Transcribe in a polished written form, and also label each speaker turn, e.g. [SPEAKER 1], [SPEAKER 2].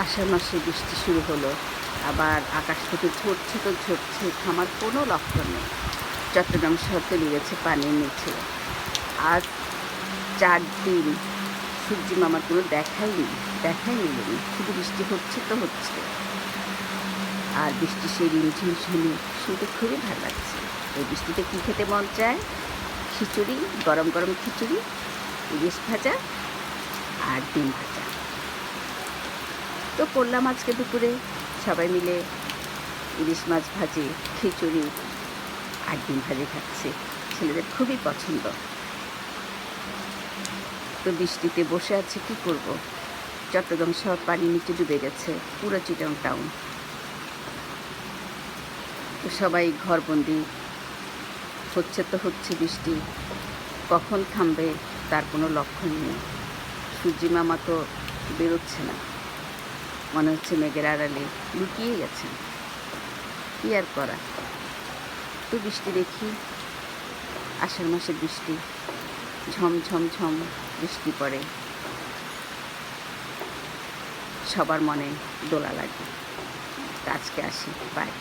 [SPEAKER 1] আষাঢ় মাসে বৃষ্টি শুরু হলো, আবার আকাশ থেকে ঝরছে তো ঝরছে, থামার কোনো লক্ষণ নেই। চট্টগ্রাম শহর তলিয়ে গেছে পানির নিচে। আজ ৪ দিন সূর্যি মামার কোনো দেখাই মিলেনি। শুধু বৃষ্টি হচ্ছে তো হচ্ছে। আর বৃষ্টি সেই রিমঝিম শুনতে খুবই ভালো লাগছে। এই বৃষ্টিতে কী খেতে মন চায়? খিচুড়ি, গরম গরম খিচুড়ি, ইলিশ ভাজা আর ডিম ভাজা। তো করলাম আজকে দুপুরে সবাই মিলে ইলিশ মাছ ভাজি, খিচুড়ি আর ডিম ভাজি খাচ্ছি। ছেলেদের খুবই পছন্দ। তো বৃষ্টিতে বসে আছি, কী করব? চট্টগ্রাম শহর পানির নিচে ডুবে গেছে, পুরো চিটাং টাউন। তো সবাই ঘরবন্দি, হচ্ছে তো হচ্ছে বৃষ্টি, কখন থামবে তার কোনো লক্ষণ নেই। সূর্যি মামা তো বেরোচ্ছে না, মনে হচ্ছে মেঘের আড়ালে লুকিয়ে গেছেন। কী আর করা। তো বৃষ্টি দেখি, আষাঢ় মাসের বৃষ্টি, ঝম বৃষ্টি পড়ে, সবার মনে দোলা লাগে। আজকে আসি, বাই।